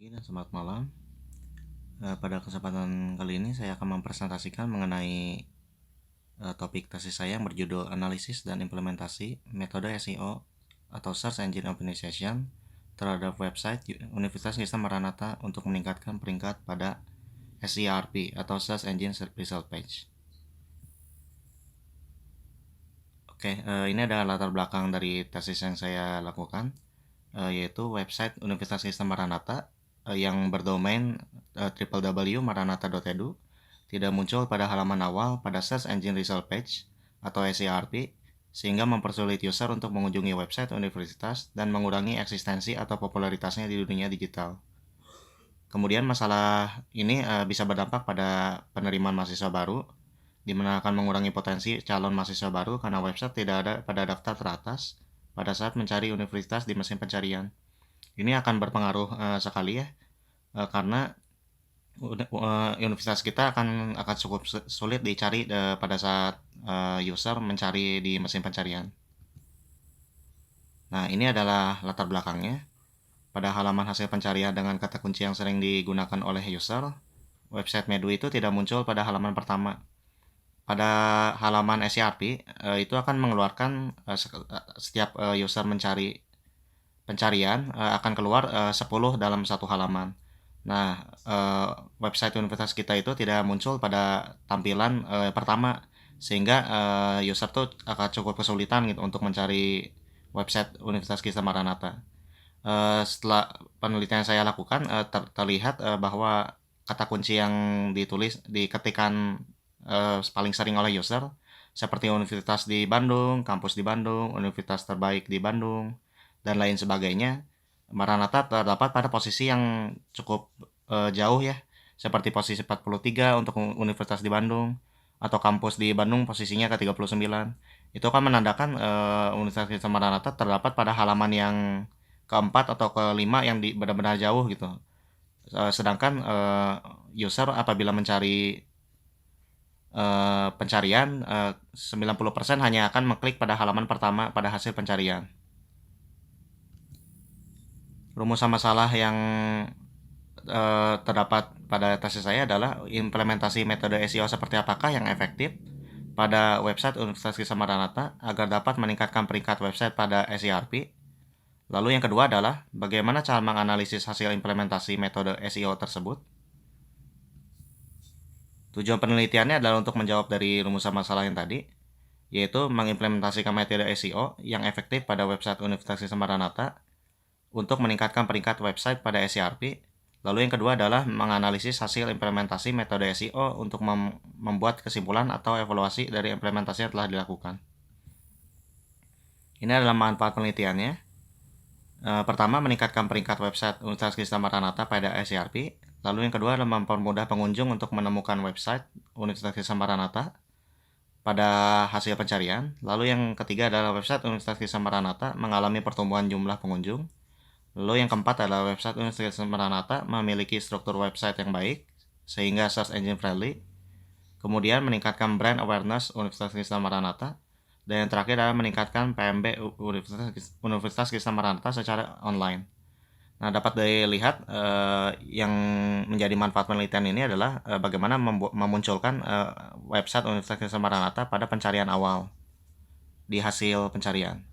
pagi dan selamat malam. Pada kesempatan kali ini saya akan mempresentasikan mengenai topik tesis saya yang berjudul Analisis dan Implementasi Metode SEO atau Search Engine Optimization terhadap website Universitas Kristen Maranatha untuk meningkatkan peringkat pada SERP atau Search Engine Result Page. Oke, ini adalah latar belakang dari tesis yang saya lakukan, yaitu website Universitas Kristen Maranatha yang berdomain www.maranatha.edu tidak muncul pada halaman awal pada Search Engine Result Page atau SERP, sehingga mempersulit user untuk mengunjungi website universitas dan mengurangi eksistensi atau popularitasnya di dunia digital. Kemudian masalah ini bisa berdampak pada penerimaan mahasiswa baru, di mana akan mengurangi potensi calon mahasiswa baru karena website tidak ada pada daftar teratas pada saat mencari universitas di mesin pencarian. Ini akan berpengaruh sekali ya, karena universitas kita akan cukup sulit dicari pada saat user mencari di mesin pencarian. Nah, ini adalah latar belakangnya. Pada halaman hasil pencarian dengan kata kunci yang sering digunakan oleh user, website Medu itu tidak muncul pada halaman pertama. Pada halaman SERP, itu akan mengeluarkan setiap user mencari pencarian akan keluar 10 dalam satu halaman. Nah, website universitas kita itu tidak muncul pada tampilan pertama, sehingga user tuh akan cukup kesulitan gitu untuk mencari website Universitas Kristen Maranatha. Setelah penelitian saya lakukan, terlihat bahwa kata kunci yang diketikkan paling sering oleh user seperti universitas di Bandung, kampus di Bandung, universitas terbaik di Bandung, dan lain sebagainya, Maranatha terdapat pada posisi yang cukup jauh ya, seperti posisi 43 untuk universitas di Bandung, atau kampus di Bandung posisinya ke 39. Itu kan menandakan Universitas Maranatha terdapat pada halaman yang keempat atau kelima yang benar-benar jauh gitu. Sedangkan user apabila mencari pencarian 90% hanya akan mengklik pada halaman pertama pada hasil pencarian. Rumusan masalah yang terdapat pada tesis saya adalah implementasi metode SEO seperti apakah yang efektif pada website Universitas Kristen Maranatha agar dapat meningkatkan peringkat website pada SERP. Lalu yang kedua adalah bagaimana cara menganalisis hasil implementasi metode SEO tersebut. Tujuan penelitiannya adalah untuk menjawab dari rumusan masalah yang tadi, yaitu mengimplementasikan metode SEO yang efektif pada website Universitas Kristen Maranatha untuk meningkatkan peringkat website pada SERP. Lalu yang kedua adalah menganalisis hasil implementasi metode SEO untuk membuat kesimpulan atau evaluasi dari implementasi yang telah dilakukan. Ini adalah manfaat penelitiannya. Pertama, meningkatkan peringkat website Universitas Kristen Maranatha pada SERP. Lalu yang kedua adalah mempermudah pengunjung untuk menemukan website Universitas Kristen Maranatha pada hasil pencarian. Lalu yang ketiga adalah website Universitas Kristen Maranatha mengalami pertumbuhan jumlah pengunjung. Lalu yang keempat adalah website Universitas Kristen Maranatha memiliki struktur website yang baik sehingga search engine friendly. Kemudian meningkatkan brand awareness Universitas Kristen Maranatha. Dan yang terakhir adalah meningkatkan PMB Universitas Kristen Maranatha secara online. Nah, dapat dilihat yang menjadi manfaat penelitian ini adalah bagaimana memunculkan website Universitas Kristen Maranatha pada pencarian awal di hasil pencarian.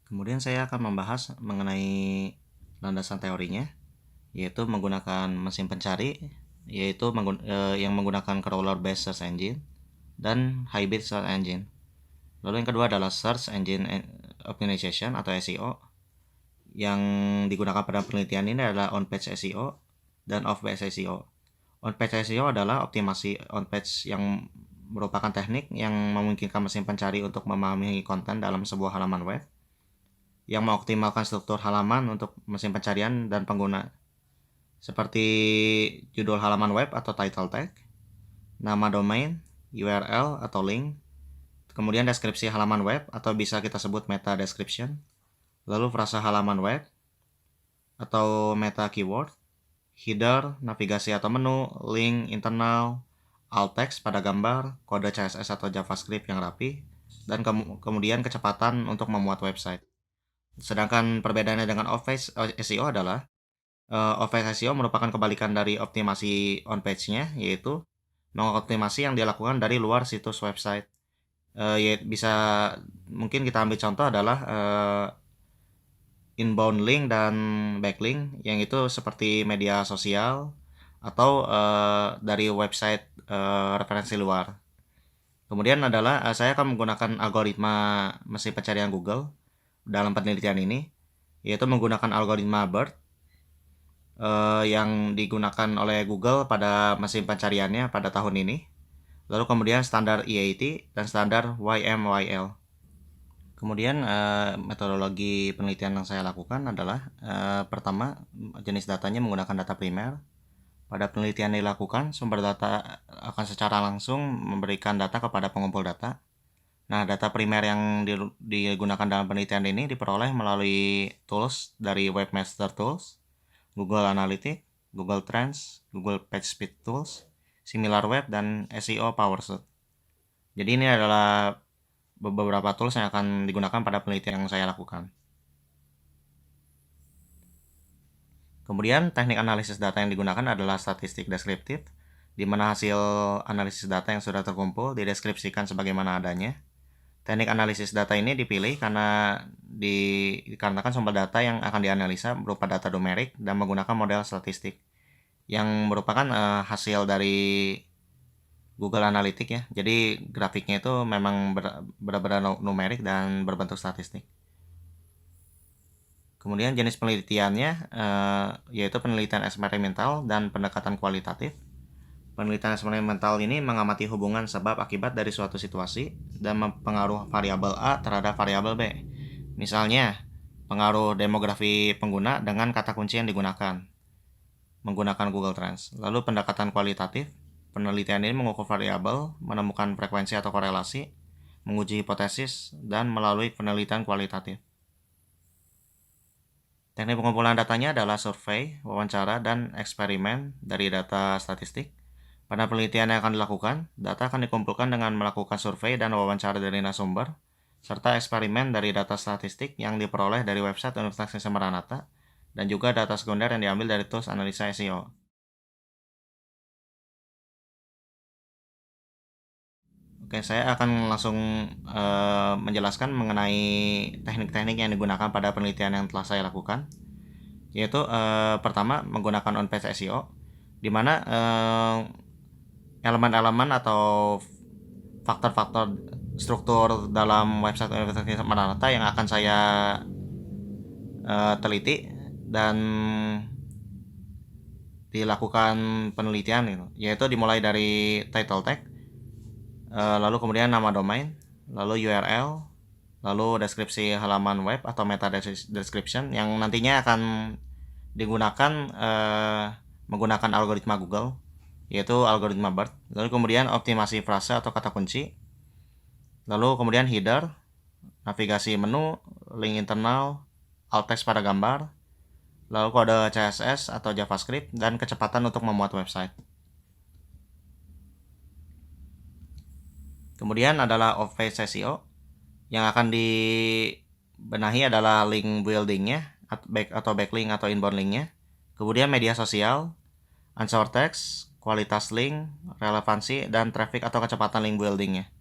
Kemudian saya akan membahas mengenai landasan teorinya, yaitu menggunakan mesin pencari, yaitu yang menggunakan crawler based search engine dan hybrid search engine. Lalu yang kedua adalah search engine optimization atau SEO. Yang digunakan pada penelitian ini adalah on-page SEO dan off-page SEO. On-page SEO adalah optimasi on-page yang merupakan teknik yang memungkinkan mesin pencari untuk memahami konten dalam sebuah halaman web, yang mengoptimalkan struktur halaman untuk mesin pencarian dan pengguna, seperti judul halaman web atau title tag, nama domain, URL atau link, kemudian deskripsi halaman web atau bisa kita sebut meta description, lalu frasa halaman web atau meta keyword, header, navigasi atau menu, link internal, alt text pada gambar, kode CSS atau JavaScript yang rapi, dan kemudian kecepatan untuk memuat website. Sedangkan perbedaannya dengan off-page SEO adalah off-page SEO merupakan kebalikan dari optimasi on-page-nya, yaitu mengoptimasi yang dilakukan dari luar situs website. Ya bisa mungkin kita ambil contoh adalah inbound link dan backlink, yang itu seperti media sosial atau dari website referensi luar. Kemudian adalah saya akan menggunakan algoritma mesin pencarian Google dalam penelitian ini, yaitu menggunakan algoritma BERT yang digunakan oleh Google pada mesin pencariannya pada tahun ini. Lalu kemudian standar EAT dan standar YMYL. Kemudian metodologi penelitian yang saya lakukan adalah pertama, jenis datanya menggunakan data primer. Pada penelitian dilakukan, sumber data akan secara langsung memberikan data kepada pengumpul data. Nah, data primer yang digunakan dalam penelitian ini diperoleh melalui tools dari Webmaster Tools, Google Analytics, Google Trends, Google PageSpeed Tools, SimilarWeb, dan SEO PowerSuite. Jadi ini adalah beberapa tools yang akan digunakan pada penelitian yang saya lakukan. Kemudian teknik analisis data yang digunakan adalah statistik deskriptif, di mana hasil analisis data yang sudah terkumpul dideskripsikan sebagaimana adanya. Teknik analisis data ini dipilih karena dikarenakan sumber data yang akan dianalisa berupa data numerik dan menggunakan model statistik yang merupakan hasil dari Google Analytics ya. Jadi grafiknya itu memang benar-benar numerik dan berbentuk statistik. Kemudian jenis penelitiannya yaitu penelitian eksperimental dan pendekatan kualitatif. Penelitian eksperimental ini mengamati hubungan sebab akibat dari suatu situasi dan mempengaruhi variabel A terhadap variabel B. Misalnya, pengaruh demografi pengguna dengan kata kunci yang digunakan menggunakan Google Trends. Lalu pendekatan kualitatif, penelitian ini mengukur variabel, menemukan frekuensi atau korelasi, menguji hipotesis, dan melalui penelitian kualitatif. Teknik pengumpulan datanya adalah survei, wawancara, dan eksperimen dari data statistik. Pada penelitian yang akan dilakukan, data akan dikumpulkan dengan melakukan survei dan wawancara dari narasumber, serta eksperimen dari data statistik yang diperoleh dari website Universitas Indonesia Maranatha, dan juga data sekunder yang diambil dari tools analisa SEO. Oke, saya akan langsung menjelaskan mengenai teknik-teknik yang digunakan pada penelitian yang telah saya lakukan, yaitu pertama menggunakan on-page SEO, di mana elemen-elemen atau faktor-faktor struktur dalam website Universitas Maranatha yang akan saya teliti dan dilakukan penelitian gitu. Yaitu dimulai dari title tag, lalu kemudian nama domain, lalu URL, lalu deskripsi halaman web atau meta description yang nantinya akan digunakan menggunakan algoritma Google, yaitu algoritma BERT. Lalu kemudian optimasi frase atau kata kunci, lalu kemudian header, navigasi menu, link internal, alt text pada gambar, lalu kode CSS atau JavaScript, dan kecepatan untuk memuat website. Kemudian adalah off-page SEO, yang akan dibenahi adalah link buildingnya, atau backlink atau inbound linknya. Kemudian media sosial, answer text, kualitas link, relevansi, dan traffic atau kecepatan link buildingnya.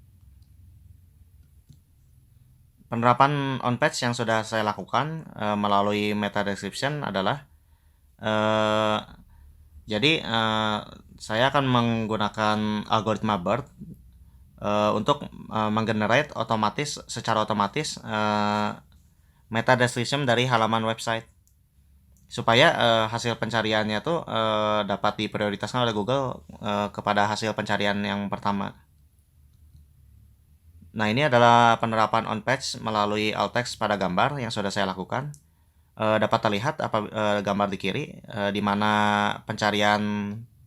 Penerapan on-page yang sudah saya lakukan melalui meta description adalah saya akan menggunakan algoritma BERT untuk menggenerate secara otomatis meta description dari halaman website, supaya hasil pencariannya tuh dapat diprioritaskan oleh Google kepada hasil pencarian yang pertama. Nah, ini adalah penerapan on-page melalui alt text pada gambar yang sudah saya lakukan. Dapat terlihat gambar di kiri, di mana pencarian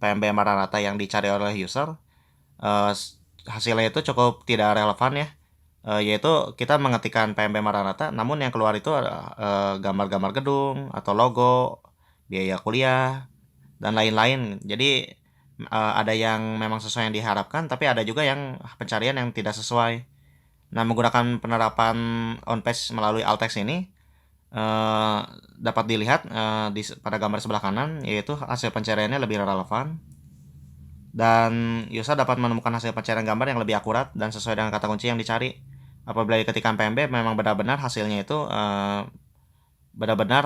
PMB Maranatha yang dicari oleh user, hasilnya itu cukup tidak relevan ya. Yaitu kita mengetikkan PMB Maranatha, namun yang keluar itu gambar-gambar gedung atau logo, biaya kuliah, dan lain-lain. Jadi ada yang memang sesuai yang diharapkan, tapi ada juga yang pencarian yang tidak sesuai. Nah, menggunakan penerapan on-page melalui alt text ini, dapat dilihat pada gambar sebelah kanan, yaitu hasil pencariannya lebih relevan dan user dapat menemukan hasil pencarian gambar yang lebih akurat dan sesuai dengan kata kunci yang dicari. Apabila diketikkan PMB, memang benar-benar hasilnya itu benar-benar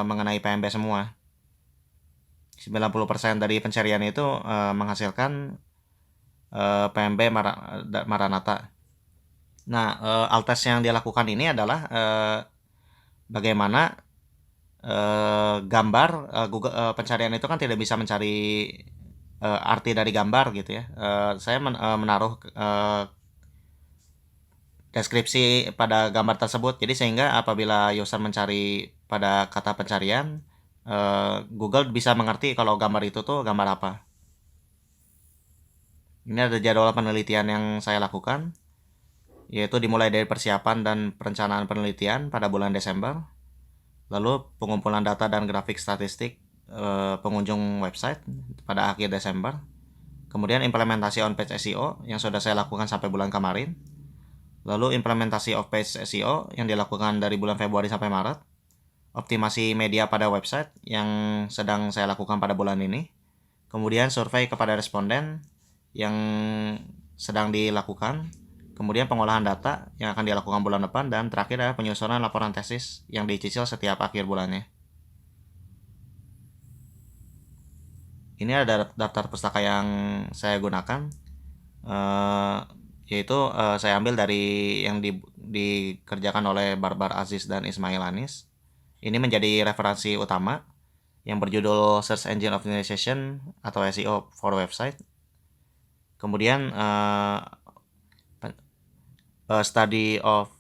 mengenai PMB semua. 90% dari pencarian itu menghasilkan PMB Maranatha. Nah, alt test yang dia lakukan ini adalah bagaimana gambar Google pencarian itu kan tidak bisa mencari arti dari gambar gitu ya. Saya menaruh deskripsi pada gambar tersebut. Jadi sehingga apabila user mencari pada kata pencarian, Google bisa mengerti kalau gambar itu tuh gambar apa. Ini ada jadwal penelitian yang saya lakukan, yaitu dimulai dari persiapan dan perencanaan penelitian pada bulan Desember, lalu pengumpulan data dan grafik statistik pengunjung website pada akhir Desember, kemudian implementasi on-page SEO yang sudah saya lakukan sampai bulan kemarin, lalu implementasi off-page SEO yang dilakukan dari bulan Februari sampai Maret, optimasi media pada website yang sedang saya lakukan pada bulan ini, kemudian survei kepada responden yang sedang dilakukan, kemudian pengolahan data yang akan dilakukan bulan depan, dan terakhir adalah penyusunan laporan tesis yang dicicil setiap akhir bulannya. Ini ada daftar pustaka yang saya gunakan, yaitu saya ambil dari yang dikerjakan oleh Barbar Aziz dan Ismail Anis. Ini menjadi referensi utama yang berjudul Search Engine Optimization atau SEO for Website. Kemudian study of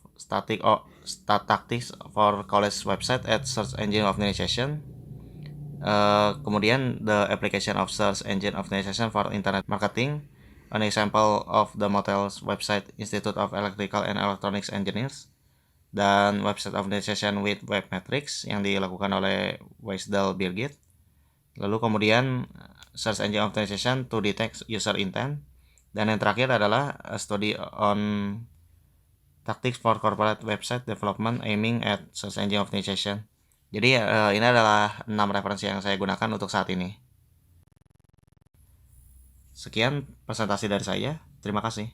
tactics for college website at Search Engine Optimization. Kemudian the application of Search Engine Optimization for Internet Marketing, an example of the Motel's website Institute of Electrical and Electronics Engineers, dan website optimization with Webmetrics yang dilakukan oleh Weisdal Birgit. Lalu kemudian Search Engine Optimization to detect user intent, dan yang terakhir adalah a study on tactics for corporate website development aiming at Search Engine Optimization. Jadi ini adalah 6 referensi yang saya gunakan untuk saat ini. Sekian presentasi dari saya. Terima kasih.